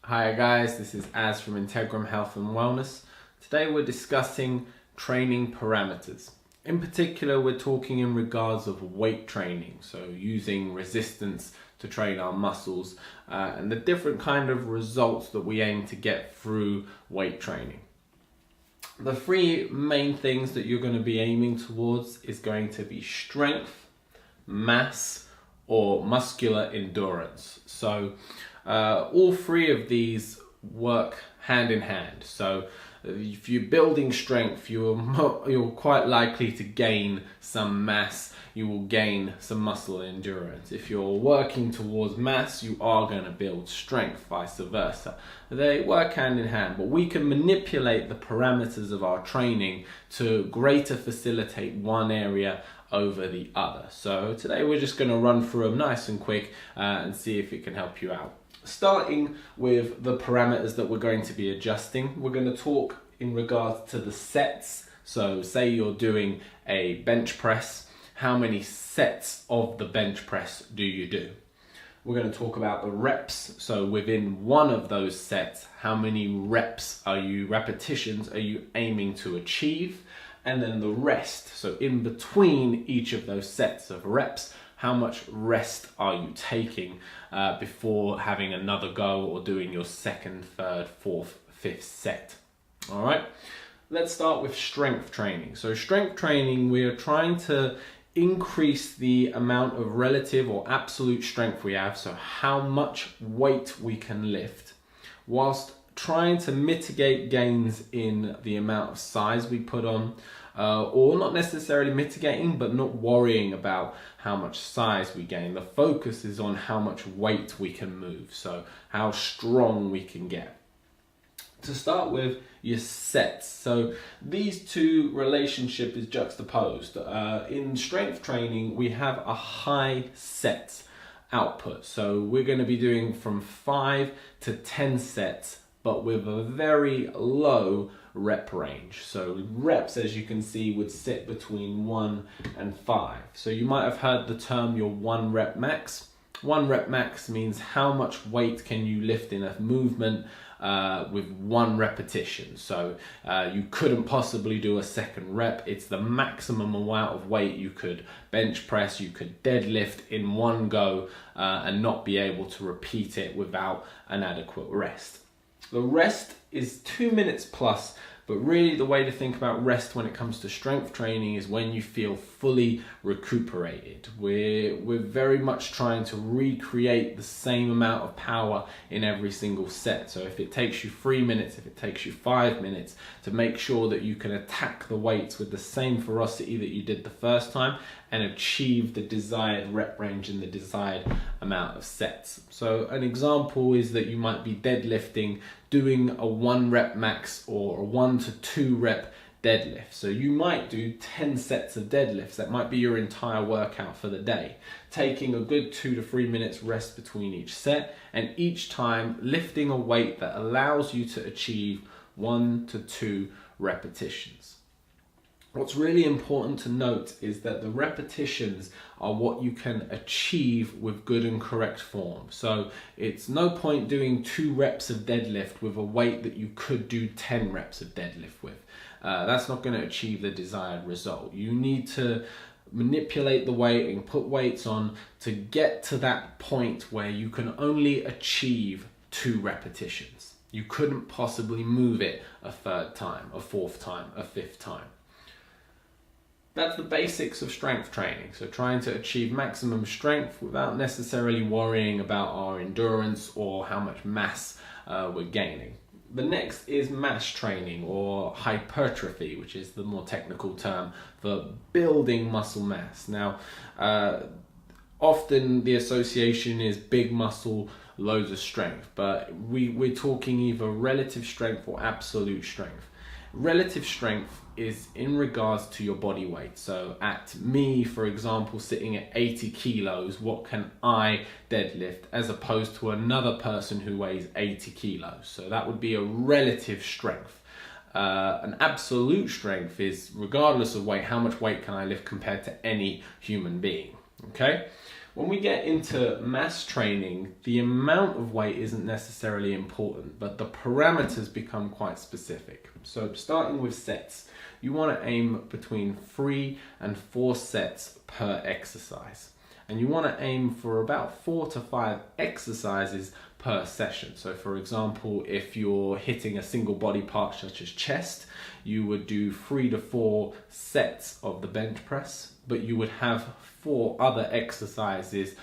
Hi guys, this is Az from Integrum Health and Wellness. Today we're discussing training parameters. In particular, we're talking in regards of weight training, so using resistance to train our muscles and the different kind of results that we aim to get through weight training. The three main things that you're going to be aiming towards is going to be strength, mass, or muscular endurance. So all three of these work hand in hand. So if you're building strength, you're quite likely to gain some mass. You will gain some muscle endurance. If you're working towards mass, you are going to build strength, vice versa. They work hand in hand, but we can manipulate the parameters of our training to greater facilitate one area over the other. So today we're just going to run through them nice and quick and see if it can help you out. Starting with the parameters that we're going to be adjusting, we're going to talk in regards to the sets. So say you're doing a bench press, how many sets of the bench press do you do? We're going to talk about the reps. So within one of those sets, how many repetitions are you aiming to achieve? And then the rest, so in between each of those sets of reps, how much rest are you taking before having another go or doing your second, third, fourth, fifth set? All right, let's start with strength training. So strength training, we are trying to increase the amount of relative or absolute strength we have, so how much weight we can lift, whilst trying to mitigate gains in the amount of size we put on, or not necessarily mitigating, but not worrying about how much size we gain. The focus is on how much weight we can move, so how strong we can get. To start with, your sets. So these two relationship is juxtaposed. In strength training, we have a high set output. So we're going to be doing from 5 to 10 sets, but with a very low rep range. So reps, as you can see, would sit between 1 and 5. So you might have heard the term your 1 rep max. 1 rep max means how much weight can you lift in a movement with 1 repetition. So you couldn't possibly do a second rep. It's the maximum amount of weight you could bench press, you could deadlift in one go and not be able to repeat it without an adequate rest. The rest is 2 minutes plus, but really the way to think about rest when it comes to strength training is when you feel fully recuperated. We're very much trying to recreate the same amount of power in every single set. So if it takes you 3 minutes, if it takes you 5 minutes, to make sure that you can attack the weights with the same ferocity that you did the first time and achieve the desired rep range and the desired amount of sets. So an example is that you might be deadlifting, doing a 1 rep max or a 1 to 2 rep deadlift. So you might do 10 sets of deadlifts. That might be your entire workout for the day, taking a good 2 to 3 minutes rest between each set, and each time lifting a weight that allows you to achieve 1 to 2 repetitions. What's really important to note is that the repetitions are what you can achieve with good and correct form. So it's no point doing 2 reps of deadlift with a weight that you could do 10 reps of deadlift with. That's not going to achieve the desired result. You need to manipulate the weight and put weights on to get to that point where you can only achieve 2 repetitions. You couldn't possibly move it a third time, a fourth time, a fifth time. That's the basics of strength training. So trying to achieve maximum strength without necessarily worrying about our endurance or how much mass we're gaining. The next is mass training or hypertrophy, which is the more technical term for building muscle mass. Now, often the association is big muscle, loads of strength, but we're talking either relative strength or absolute strength. Relative strength is in regards to your body weight. So at me, for example, sitting at 80 kilos, what can I deadlift as opposed to another person who weighs 80 kilos? So that would be a relative strength. An absolute strength is, regardless of weight, how much weight can I lift compared to any human being, okay? When we get into mass training, the amount of weight isn't necessarily important, but the parameters become quite specific. So starting with sets, you want to aim between 3 and 4 sets per exercise. And you want to aim for about 4 to 5 exercises per session. So for example, if you're hitting a single body part such as chest, you would do 3 to 4 sets of the bench press, but you would have 4 other exercises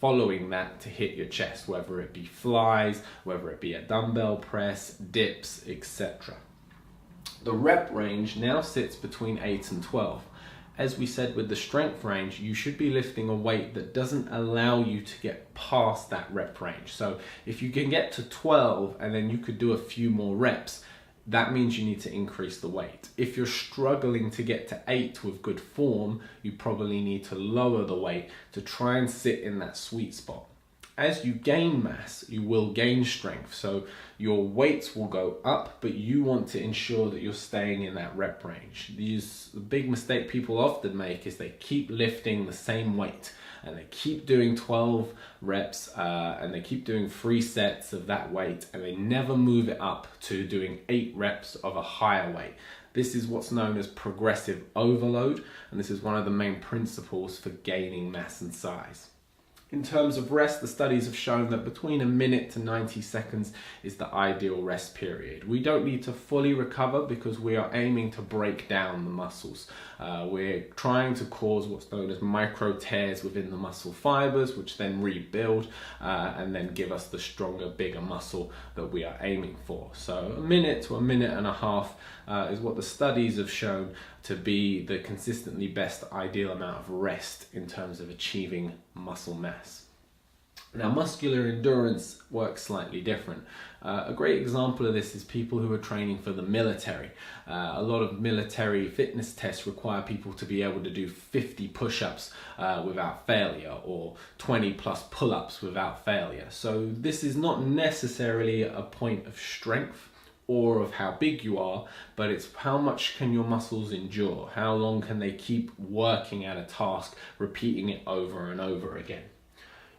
following that to hit your chest, whether it be flies, whether it be a dumbbell press, dips, etc. The rep range now sits between 8 and 12. As we said with the strength range, you should be lifting a weight that doesn't allow you to get past that rep range. So if you can get to 12 and then you could do a few more reps, that means you need to increase the weight. If you're struggling to get to 8 with good form, you probably need to lower the weight to try and sit in that sweet spot. As you gain mass, you will gain strength. So your weights will go up, but you want to ensure that you're staying in that rep range. The big mistake people often make is they keep lifting the same weight and they keep doing 12 reps and they keep doing 3 sets of that weight and they never move it up to doing 8 reps of a higher weight. This is what's known as progressive overload, and this is one of the main principles for gaining mass and size. In terms of rest, the studies have shown that between a minute to 90 seconds is the ideal rest period. We don't need to fully recover because we are aiming to break down the muscles. We're trying to cause what's known as micro tears within the muscle fibers, which then rebuild and then give us the stronger, bigger muscle that we are aiming for. So a minute to a minute and a half is what the studies have shown to be the consistently best ideal amount of rest in terms of achieving muscle mass. Now, muscular endurance works slightly different. A great example of this is people who are training for the military. A lot of military fitness tests require people to be able to do 50 push-ups without failure or 20 plus pull-ups without failure. So this is not necessarily a point of strength or of how big you are, but it's how much can your muscles endure? How long can they keep working at a task, repeating it over and over again?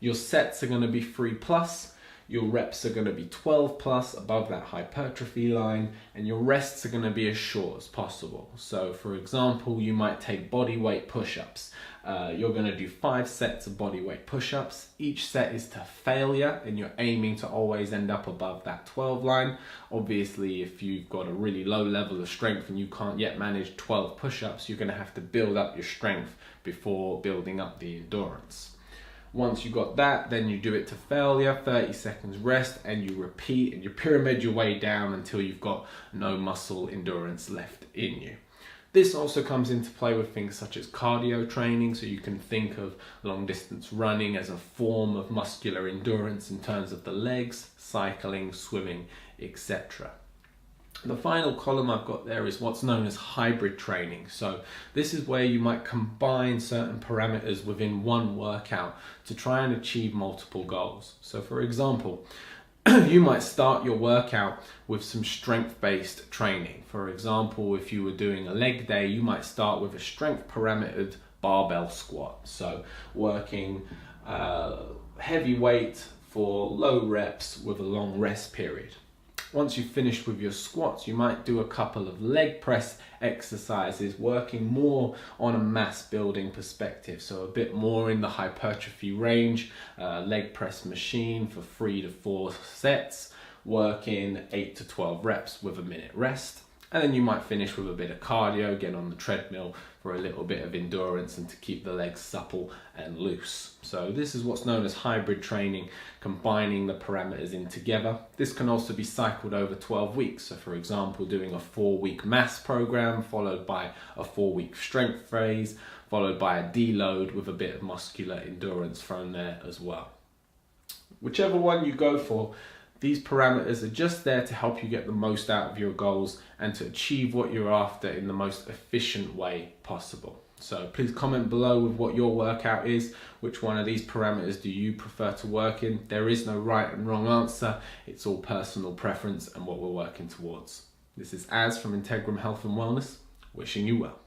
Your sets are going to be 3 plus, your reps are going to be 12 plus above that hypertrophy line, and your rests are going to be as short as possible. So for example, you might take body weight push-ups. You're going to do 5 sets of body weight push-ups. Each set is to failure and you're aiming to always end up above that 12 line. Obviously, if you've got a really low level of strength and you can't yet manage 12 push-ups, you're going to have to build up your strength before building up the endurance. Once you got that, then you do it to failure, 30 seconds rest, and you repeat and you pyramid your way down until you've got no muscle endurance left in you. This also comes into play with things such as cardio training, so you can think of long distance running as a form of muscular endurance in terms of the legs, cycling, swimming, etc. The final column I've got there is what's known as hybrid training. So this is where you might combine certain parameters within one workout to try and achieve multiple goals. So for example, you might start your workout with some strength-based training. For example, if you were doing a leg day, you might start with a strength parametered barbell squat. So working heavy weight for low reps with a long rest period. Once you've finished with your squats, you might do a couple of leg press exercises, working more on a mass building perspective. So a bit more in the hypertrophy range, leg press machine for 3 to 4 sets, working 8 to 12 reps with a minute rest. And then you might finish with a bit of cardio, get on the treadmill for a little bit of endurance and to keep the legs supple and loose. So this is what's known as hybrid training, combining the parameters in together. This can also be cycled over 12 weeks. So for example, doing a 4-week mass program followed by a 4-week strength phase, followed by a deload with a bit of muscular endurance thrown there as well. Whichever one you go for, these parameters are just there to help you get the most out of your goals and to achieve what you're after in the most efficient way possible. So please comment below with what your workout is. Which one of these parameters do you prefer to work in? There is no right and wrong answer. It's all personal preference and what we're working towards. This is Az from Integrum Health and Wellness, wishing you well.